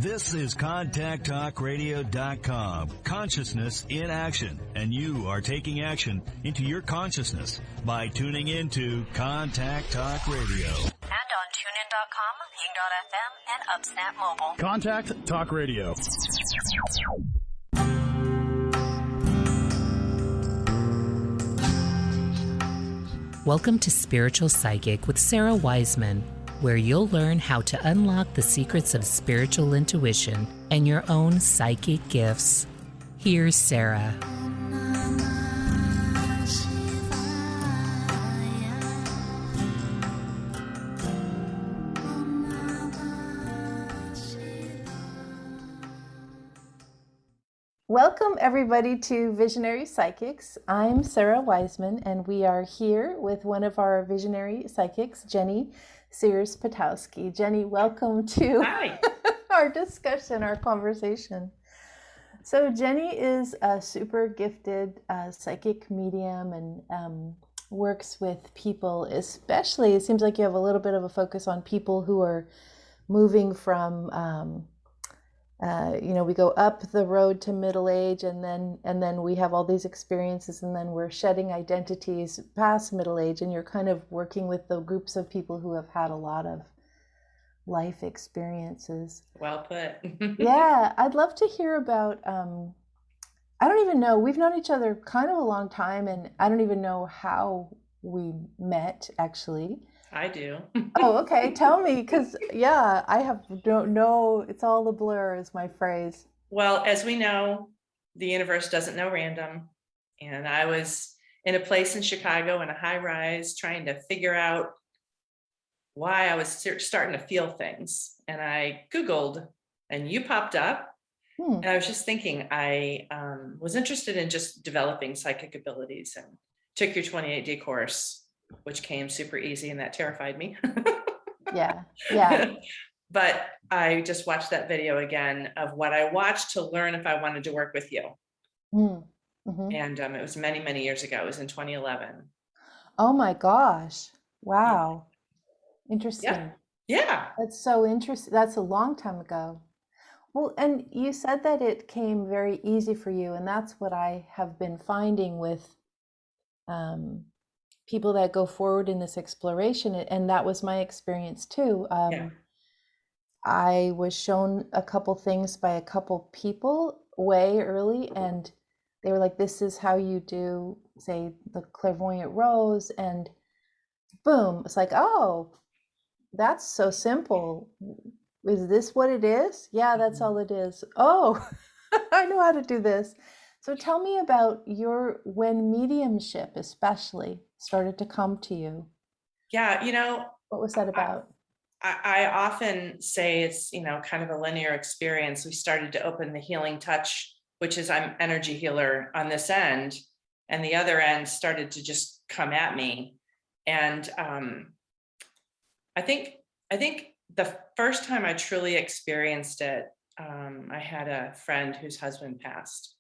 This is ContactTalkRadio.com. Consciousness in action. And you are taking action into your consciousness by tuning into Contact Talk Radio. And on TuneIn.com, Ping.fm, and UpSnap Mobile. Contact Talk Radio. Welcome to Spiritual Psychic with Sarah Wiseman, where you'll learn how to unlock the secrets of spiritual intuition and your own psychic gifts. Here's Sarah. Welcome, everybody, to Visionary Psychics. I'm Sarah Wiseman, and we are here with one of our Visionary Psychics, JennySierzputowski. Jenny, welcome to our discussion, our conversation. So Jenny is a super gifted psychic medium and works with people, especially, it seems like you have a little bit of a focus on people who are moving from we go up the road to middle age, and then we have all these experiences, and then we're shedding identities past middle age, and you're kind of working with the groups of people who have had a lot of life experiences. Well put. Yeah, I'd love to hear about, I don't even know, we've known each other kind of a long time, and I don't even know how we met, actually. I do. Oh, okay. Tell me, because don't know. It's all a blur, is my phrase. Well, as we know, the universe doesn't know random. And I was in a place in Chicago in a high rise trying to figure out why I was starting to feel things. And I Googled and you popped up. And I was just thinking, I was interested in just developing psychic abilities and took your 28-day course, which came super easy, and that terrified me. Yeah. But I just watched that video again of what I watched to learn if I wanted to work with you. Mm-hmm. And it was many, many years ago. It was in 2011. Oh my gosh. Wow. Interesting. Yeah. That's so interesting. That's a long time ago. Well, and you said that it came very easy for you, and that's what I have been finding with people that go forward in this exploration, and that was my experience too. I was shown a couple things by a couple people way early, and they were like, this is how you do, say, the clairvoyant rose, and boom, it's like, oh, that's so simple. Is this what it is? Yeah, that's all it is. Oh, I know how to do this. So tell me about when mediumship especially started to come to you. Yeah, what was that about? I often say it's, kind of a linear experience. We started to open the healing touch, which is I'm energy healer on this end, and the other end started to just come at me. And I think the first time I truly experienced it, I had a friend whose husband passed.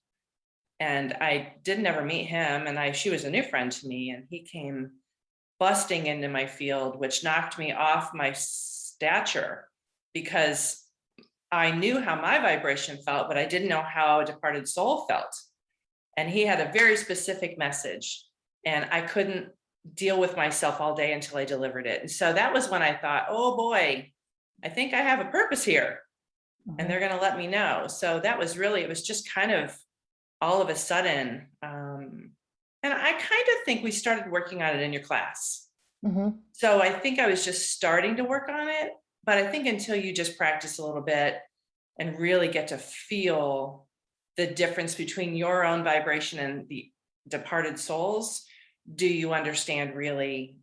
And I didn't ever meet him, and she was a new friend to me, and he came busting into my field, which knocked me off my stature because I knew how my vibration felt, but I didn't know how a departed soul felt. And he had a very specific message, and I couldn't deal with myself all day until I delivered it. And so that was when I thought, oh boy, I think I have a purpose here, and they're going to let me know. So that was really, it was just kind of all of a sudden. And I kind of think we started working on it in your class. So I think I was just starting to work on it, but I think until you just practice a little bit and really get to feel the difference between your own vibration and the departed souls, do you understand really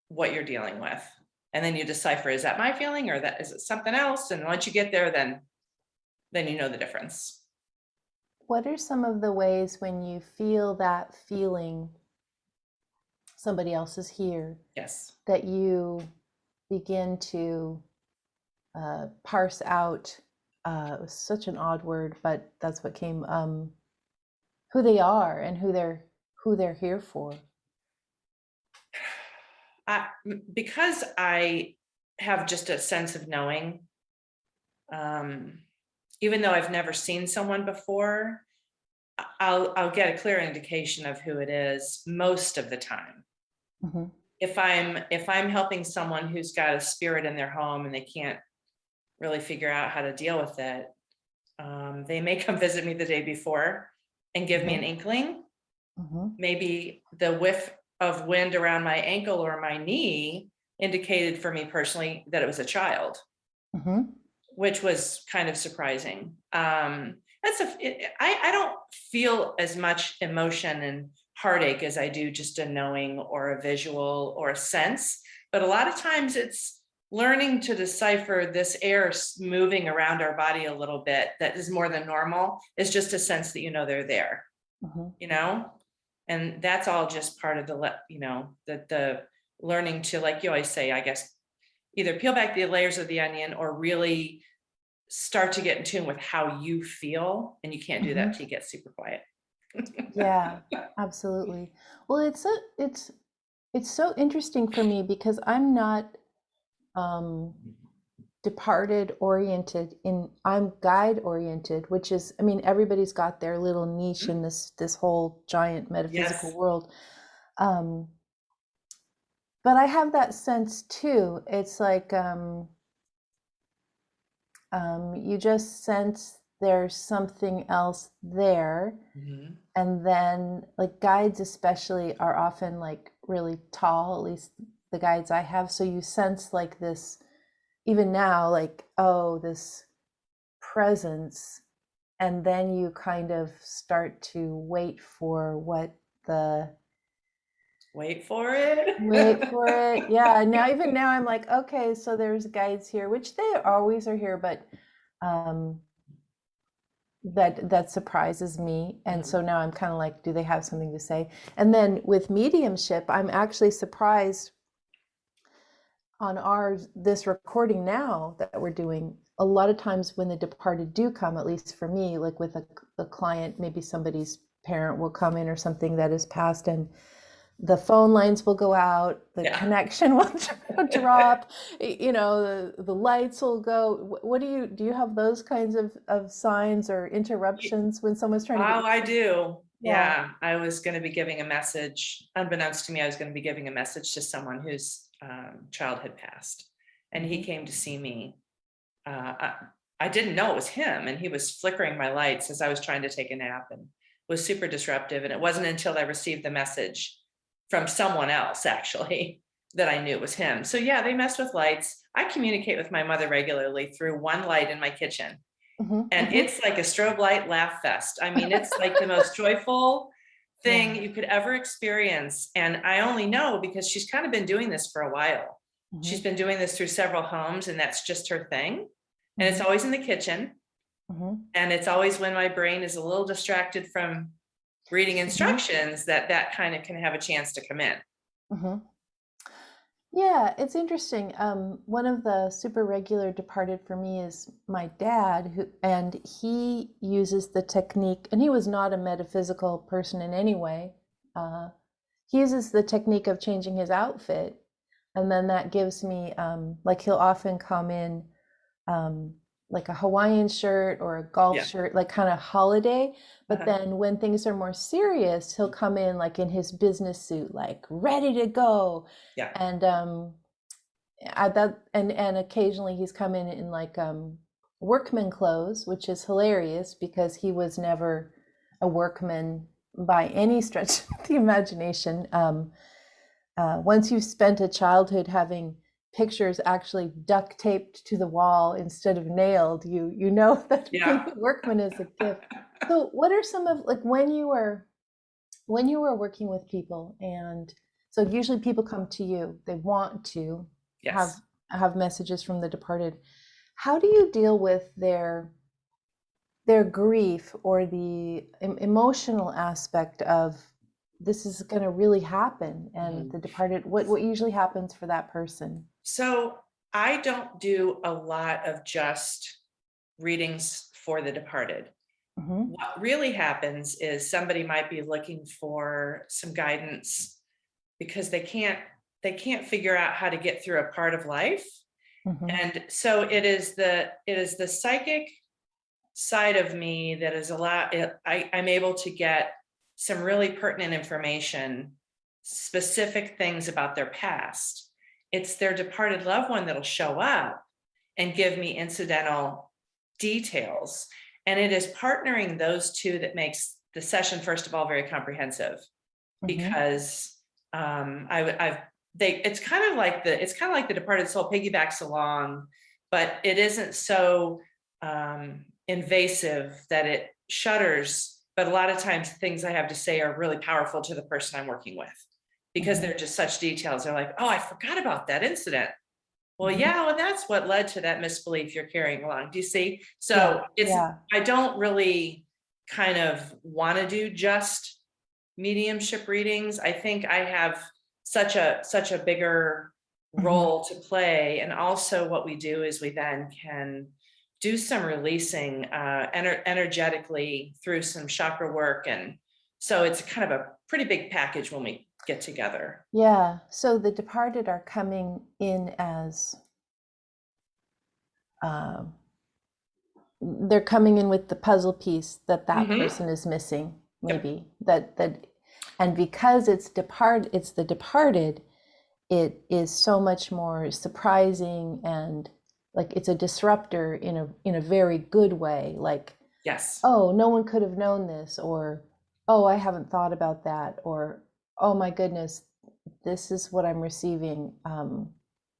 what you're dealing with? And then you decipher, is that my feeling, or is it something else? And once you get there, then you know the difference. What are some of the ways when you feel that feeling somebody else is here? Yes. That you begin to parse out, it was such an odd word, but that's what came, who they are and who they're here for. Because I have just a sense of knowing, even though I've never seen someone before, I'll get a clear indication of who it is most of the time. Mm-hmm. If I'm helping someone who's got a spirit in their home and they can't really figure out how to deal with it, they may come visit me the day before and give me an inkling. Mm-hmm. Maybe the whiff of wind around my ankle or my knee indicated for me personally that it was a child, Mm-hmm. which was kind of surprising. I don't feel as much emotion and heartache as I do just a knowing or a visual or a sense. But a lot of times it's learning to decipher this air moving around our body a little bit that is more than normal is just a sense that, they're there, and that's all just part of the learning to, like you always say, I guess, either peel back the layers of the onion or really start to get in tune with how you feel. And you can't do that till you get super quiet. Yeah, absolutely. Well, it's so interesting for me because I'm not departed oriented, I'm guide oriented, which is, I mean, everybody's got their little niche in this whole giant metaphysical world. But I have that sense too. It's like you just sense there's something else there. And then like guides especially are often like really tall, at least the guides I have. So you sense like this, even now, like, oh, this presence. And then you kind of start to wait for Wait for it. Yeah. Even now I'm like, okay, so there's guides here, which they always are here, but that surprises me. And so now I'm kind of like, do they have something to say? And then with mediumship, I'm actually surprised on this recording now that we're doing. A lot of times when the departed do come, at least for me, like with a client, maybe somebody's parent will come in or something that is passed, and the phone lines will go out, the connection will drop, the lights will go. What do you have those kinds of signs or interruptions when someone's trying to get... I do. Yeah. I was going to be giving a message, unbeknownst to me, I was going to be giving a message to someone whose child had passed, and he came to see me. I didn't know it was him, and he was flickering my lights as I was trying to take a nap, and was super disruptive. And it wasn't until I received the message from someone else actually that I knew it was him. So yeah, they mess with lights. I communicate with my mother regularly through one light in my kitchen. And it's like a strobe light laugh fest. I mean, it's like the most joyful thing you could ever experience. And I only know because she's kind of been doing this for a while. She's been doing this through several homes, and that's just her thing. And it's always in the kitchen. And it's always when my brain is a little distracted from reading instructions that kind of can have a chance to come in. Yeah, it's interesting. One of the super regular departed for me is my dad, and he uses the technique, and he was not a metaphysical person in any way. He uses the technique of changing his outfit, and then that gives me, like, he'll often come in like a Hawaiian shirt or a golf shirt, like kind of holiday. But then when things are more serious, he'll come in like in his business suit, like ready to go. And and occasionally he's come in like workman clothes, which is hilarious because he was never a workman by any stretch of the imagination. Once you've spent a childhood having pictures actually duct taped to the wall instead of nailed, you know that being a workman is a gift. So what are some of, like, when you were working with people, and so usually people come to you, they want to have messages from the departed. How do you deal with their grief or the emotional aspect of this is going to really happen, and the departed, what usually happens for that person? So I don't do a lot of just readings for the departed. What really happens is somebody might be looking for some guidance because they can't figure out how to get through a part of life. And so it is the psychic side of me that is I'm able to get some really pertinent information, specific things about their past. It's their departed loved one that'll show up and give me incidental details. And it is partnering those two that makes the session, first of all, very comprehensive, because it's kind of like the departed soul piggybacks along, but it isn't so invasive that it shudders. But a lot of times things I have to say are really powerful to the person I'm working with, because they're just such details. They're like, oh, I forgot about that incident. Well, yeah, well, that's what led to that misbelief you're carrying along. Do you see? So I don't really kind of want to do just mediumship readings. I think I have such a bigger role to play. And also what we do is we then can do some releasing energetically through some chakra work. And so it's kind of a pretty big package when we get together. Yeah. So the departed are coming in as they're coming in with the puzzle piece that person is missing, maybe that and because it's the departed, it is so much more surprising, and like it's a disruptor in a very good way. Like, yes, oh, no one could have known this, or oh, I haven't thought about that, or oh my goodness, this is what I'm receiving.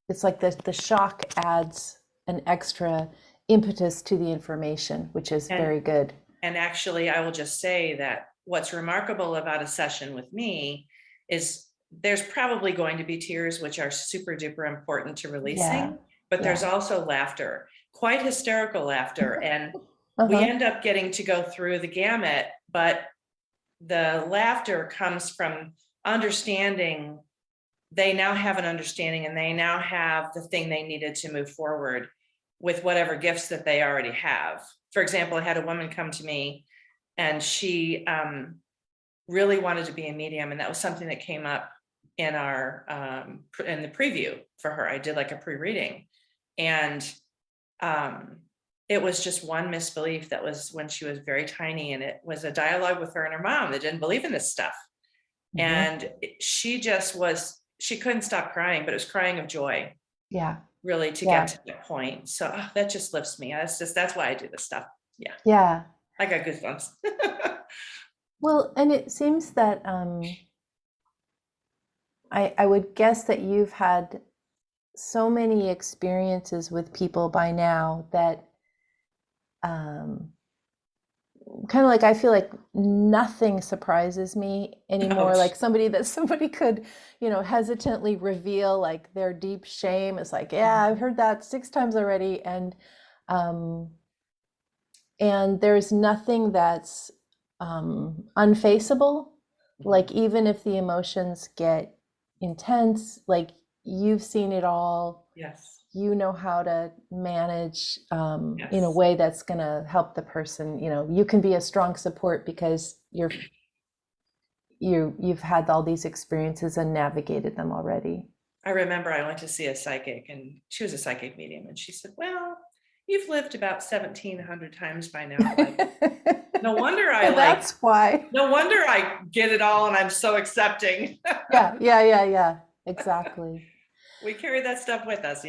It's like the shock adds an extra impetus to the information, which is very good. And actually, I will just say that what's remarkable about a session with me is there's probably going to be tears, which are super duper important to releasing, but there's also laughter, quite hysterical laughter. And we end up getting to go through the gamut, but the laughter comes from understanding. They now have an understanding, and they now have the thing they needed to move forward with whatever gifts that they already have. For example, I had a woman come to me, and she really wanted to be a medium. And that was something that came up in in the preview for her. I did like a pre-reading, and it was just one misbelief that was when she was very tiny, and it was a dialogue with her and her mom that didn't believe in this stuff. And she couldn't stop crying, but it was crying of joy. Yeah. Really to get to that point. So that just lifts me. That's why I do this stuff. Yeah. Yeah. I got goosebumps. Well, and it seems that I would guess that you've had so many experiences with people by now that kind of like I feel like nothing surprises me anymore. Ouch. Like somebody could, hesitantly reveal like their deep shame. It's like, yeah, I've heard that 6 times already, and there's nothing that's unfaceable. Like even if the emotions get intense, like you've seen it all. Yes. You know how to manage in a way that's going to help the person. You can be a strong support because you've had all these experiences and navigated them already. I remember I went to see a psychic, and she was a psychic medium, and she said, well, you've lived about 1,700 times by now. Like, no wonder that's why. No wonder I get it all, and I'm so accepting. Yeah. Exactly. We carry that stuff with us,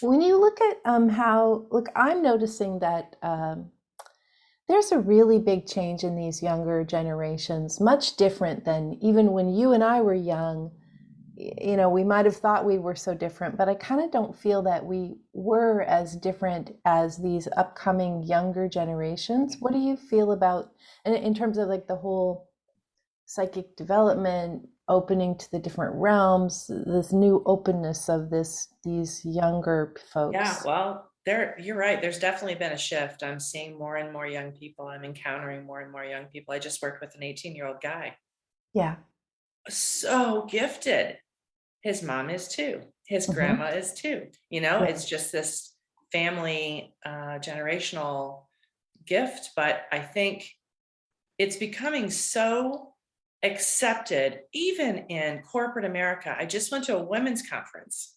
When you look at I'm noticing that there's a really big change in these younger generations, much different than even when you and I were young. We might have thought we were so different, but I kind of don't feel that we were as different as these upcoming younger generations. What do you feel about, and in terms of like the whole psychic development, opening to the different realms, this new openness of these younger folks? Yeah, well, you're right. There's definitely been a shift. I'm seeing more and more young people. I'm encountering more and more young people. I just worked with an 18-year-old guy. Yeah. So gifted. His mom is too. His grandma is too. It's just this family generational gift. But I think it's becoming so accepted, even in corporate America. I just went to a women's conference,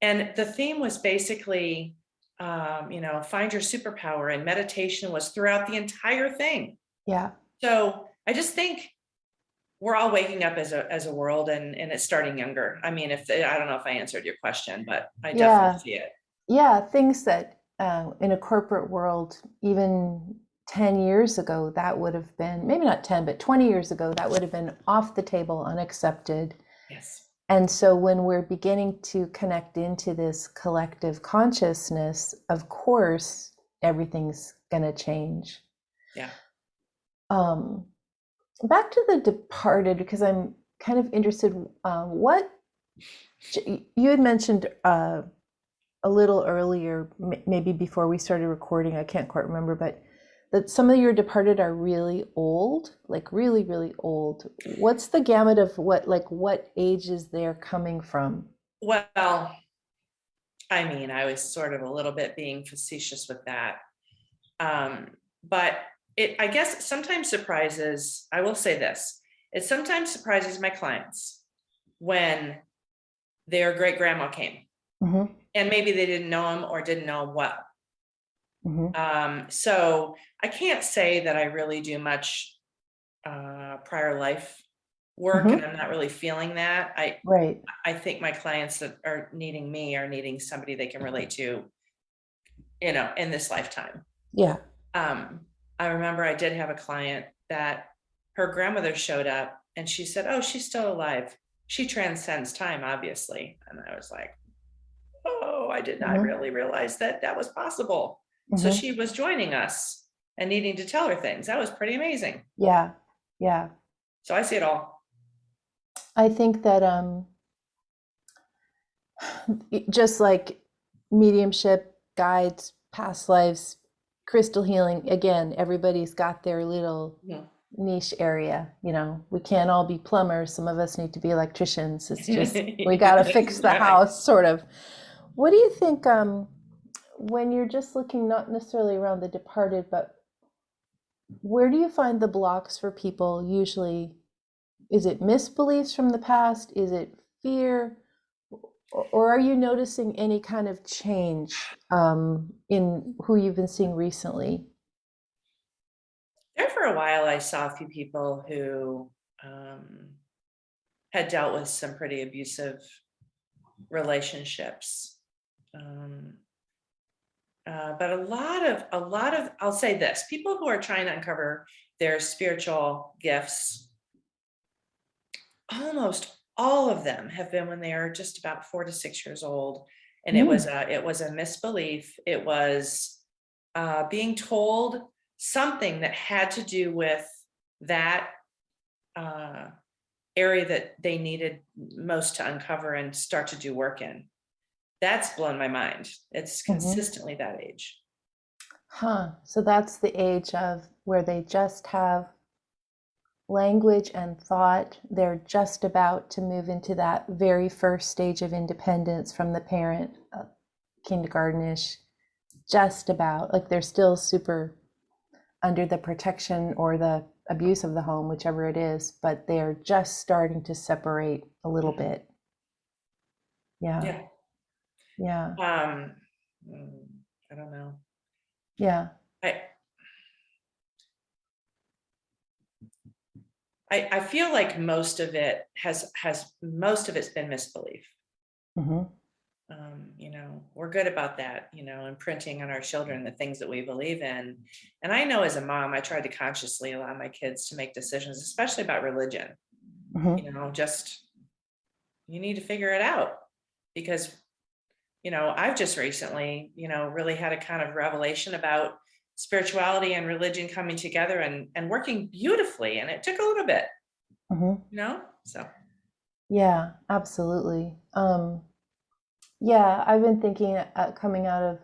and the theme was basically find your superpower, and meditation was throughout the entire thing. Yeah. So I just think we're all waking up as a world, and it's starting younger. I mean, I don't know if I answered your question, but I definitely see it. Yeah, things that in a corporate world, even 10 years ago, that would have been, maybe not 10, but 20 years ago, that would have been off the table, unaccepted. Yes. And so when we're beginning to connect into this collective consciousness, of course, everything's going to change. Yeah. Back to the departed, because I'm kind of interested, what you had mentioned a little earlier, maybe before we started recording, I can't quite remember, but that some of your departed are really old, like really, really old. What's the gamut of what ages they're coming from? Well, I mean, I was sort of a little bit being facetious with that. But I guess sometimes surprises, I will say this, it sometimes surprises my clients when their great grandma came. Mm-hmm. And maybe they didn't know him or didn't know him well. Mm-hmm. So I can't say that I really do much prior life work, mm-hmm. and I'm not really feeling that. I think my clients that are needing me are needing somebody they can relate to, in this lifetime. Yeah. I remember I did have a client that her grandmother showed up and she said, "Oh, she's still alive. She transcends time, obviously." And I was like, "Oh, I did not mm-hmm. really realize that was possible." Mm-hmm. So she was joining us and needing to tell her things. That was pretty amazing. Yeah. Yeah. So I see it all. I think that just like mediumship, guides, past lives, crystal healing, again, everybody's got their little niche area. We can't all be plumbers. Some of us need to be electricians. It's just, we got to fix the house, sort of. What do you think when you're just looking, not necessarily around the departed, but where do you find the blocks for people usually? Is it misbeliefs from the past? Is it fear? Or are you noticing any kind of change in who you've been seeing recently? There for a while, I saw a few people who had dealt with some pretty abusive relationships. But a lot of, I'll say this, people who are trying to uncover their spiritual gifts, almost all of them have been when they are just about 4 to 6 years old. And it was a misbelief. It was being told something that had to do with that area that they needed most to uncover and start to do work in. That's blown my mind. It's consistently that age. So that's the age of where they just have language and thought. They're just about to move into that very first stage of independence from the parent, kindergartenish, just about, like they're still super under the protection or the abuse of the home, whichever it is, but they're just starting to separate a little bit. Yeah. I don't know. Yeah. I feel like most of it most of it's been misbelief. Mm-hmm. We're good about that, imprinting on our children the things that we believe in. And I know as a mom, I tried to consciously allow my kids to make decisions, especially about religion. Mm-hmm. Just, you need to figure it out because, I've just recently, really had a kind of revelation about spirituality and religion coming together and working beautifully. And it took a little bit, so. Yeah, absolutely. Yeah, I've been thinking coming out of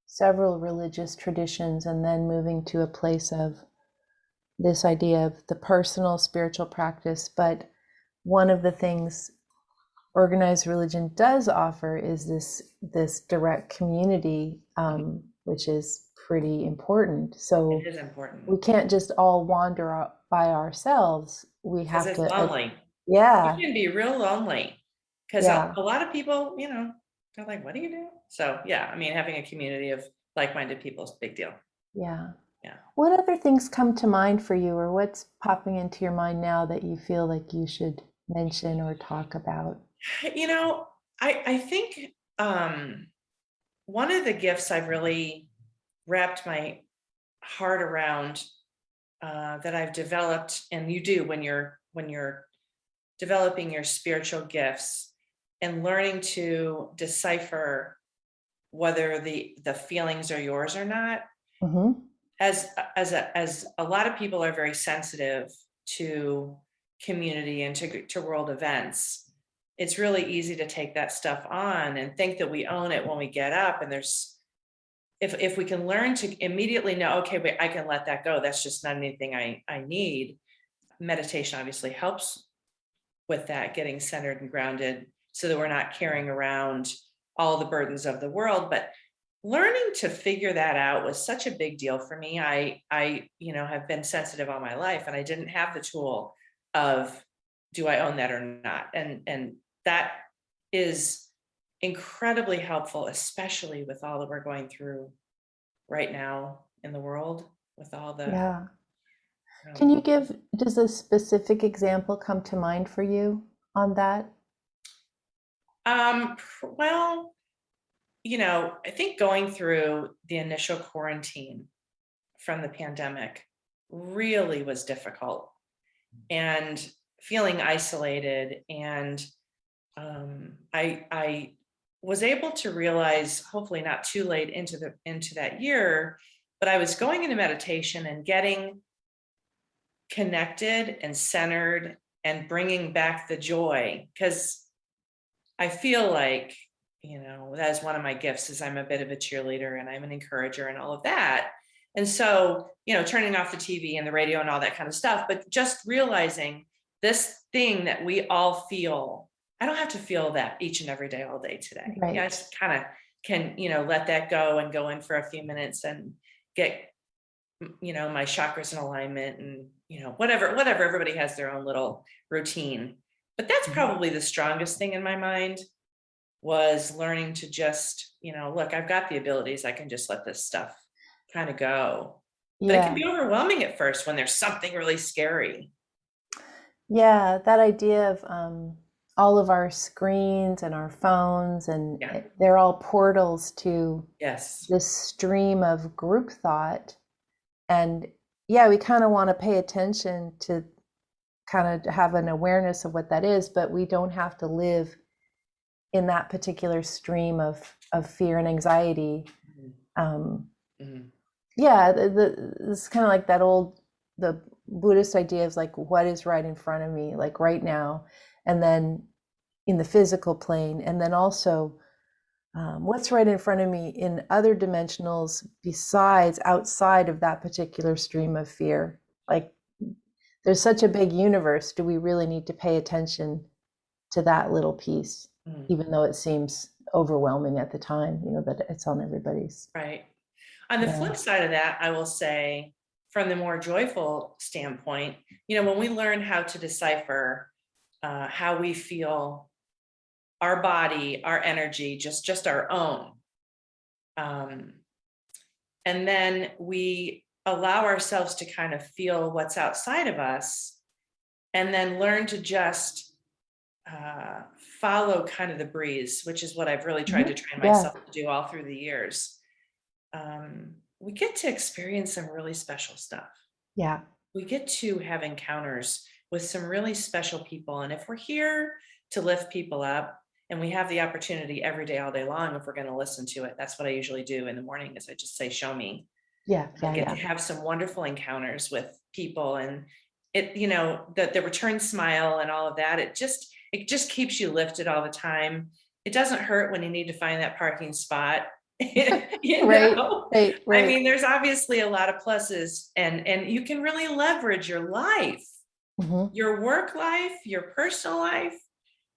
several religious traditions and then moving to a place of this idea of the personal spiritual practice. But one of the things organized religion does offer is this direct community, which is pretty important. So it is important. We can't just all wander by ourselves. We have to. It's lonely. Yeah. You can be real lonely because a lot of people, they're like, "What do you do?" So yeah, I mean, having a community of like-minded people is a big deal. Yeah. Yeah. What other things come to mind for you, or what's popping into your mind now that you feel like you should mention or talk about? You know, I think one of the gifts I've really wrapped my heart around that I've developed, and you do when you're developing your spiritual gifts and learning to decipher whether the feelings are yours or not. Mm-hmm. As a lot of people are very sensitive to community and to world events, it's really easy to take that stuff on and think that we own it when we get up. And there's, if we can learn to immediately know, okay, wait, I can let that go. That's just not anything I need. Meditation obviously helps with that, getting centered and grounded so that we're not carrying around all the burdens of the world. But learning to figure that out was such a big deal for me. I have been sensitive all my life, and I didn't have the tool of, do I own that or not? And that is incredibly helpful, especially with all that we're going through right now in the world with all the. Yeah. Can you does a specific example come to mind for you on that? Well, I think going through the initial quarantine from the pandemic really was difficult, and feeling isolated. And I was able to realize, hopefully not too late into that year, but I was going into meditation and getting connected and centered and bringing back the joy, because I feel like, that is one of my gifts, is I'm a bit of a cheerleader and I'm an encourager and all of that. And so, turning off the TV and the radio and all that kind of stuff, but just realizing this thing that we all feel, I don't have to feel that each and every day, all day today. Right. I just kind of can, let that go and go in for a few minutes and get, my chakras in alignment, and, whatever, everybody has their own little routine. But that's probably the strongest thing in my mind, was learning to just, look, I've got the abilities. I can just let this stuff kind of go. But it can be overwhelming at first when there's something really scary. Yeah, that idea of all of our screens and our phones, and they're all portals to this stream of group thought. And we kind of want to pay attention to kind of have an awareness of what that is, but we don't have to live in that particular stream of fear and anxiety. It's kind of like the Buddhist idea of like, what is right in front of me, like right now, and then in the physical plane, and then also what's right in front of me in other dimensionals besides, outside of that particular stream of fear. Like, there's such a big universe. Do we really need to pay attention to that little piece, even though it seems overwhelming at the time, that it's on everybody's. Right. On the flip side of that, I will say, from the more joyful standpoint, when we learn how to decipher how we feel, our body, our energy, just our own, and then we allow ourselves to kind of feel what's outside of us, and then learn to just follow kind of the breeze, which is what I've really tried to train myself to do all through the years. We get to experience some really special stuff. Yeah. We get to have encounters with some really special people. And if we're here to lift people up, and we have the opportunity every day, all day long, if we're going to listen to it, that's what I usually do in the morning, is I just say, show me. I get to have some wonderful encounters with people, and it, the return smile and all of that, it just keeps you lifted all the time. It doesn't hurt when you need to find that parking spot. Right. I mean, there's obviously a lot of pluses, and you can really leverage your life, your work life, your personal life,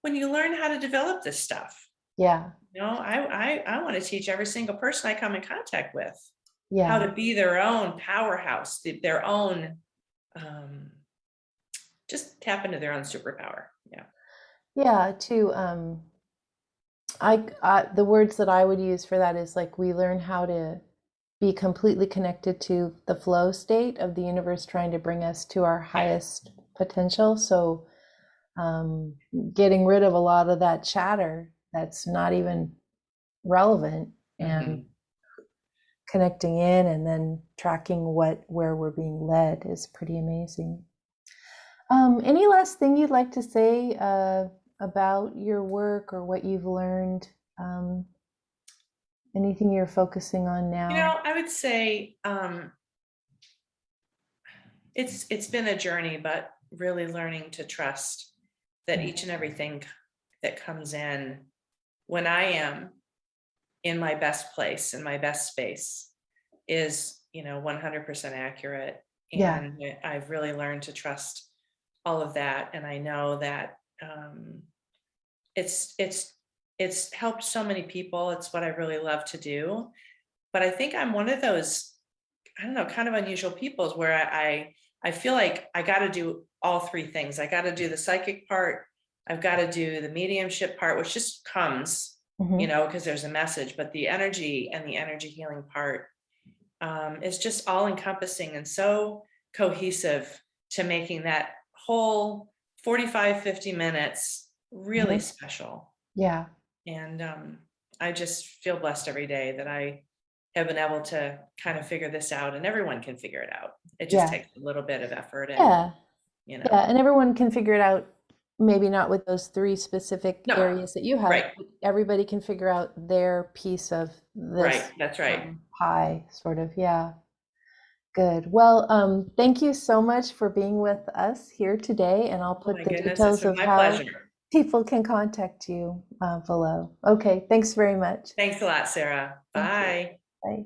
when you learn how to develop this stuff. I want to teach every single person I come in contact with how to be their own powerhouse, their own, just tap into their own superpower. The words that I would use for that is like we learn how to be completely connected to the flow state of the universe trying to bring us to our highest potential. So getting rid of a lot of that chatter that's not even relevant, and connecting in and then tracking where we're being led is pretty amazing. Any last thing you'd like to say about your work or what you've learned? Anything you're focusing on now? I would say it's been a journey, but really learning to trust that each and everything that comes in, when I am in my best place, in my best space, is 100% accurate. And I've really learned to trust all of that. And I know that it's helped so many people. It's what I really love to do. But I think I'm one of those, I don't know, kind of unusual peoples where I feel like I got to do all three things. I got to do the psychic part. I've got to do the mediumship part, which just comes, because there's a message, but the energy and the energy healing part is just all encompassing and so cohesive to making that whole 45, 50 minutes really special. Yeah. And I just feel blessed every day that I have been able to kind of figure this out, and everyone can figure it out. It just takes a little bit of effort. And, and everyone can figure it out. Maybe not with those three specific areas that you have. Right. Everybody can figure out their piece of this. Right. That's right. Pie, sort of. Yeah. Good. Well, thank you so much for being with us here today, and I'll put the details of how people can contact you below. Okay. Thanks very much. Thanks a lot, Sarah. Bye. Bye.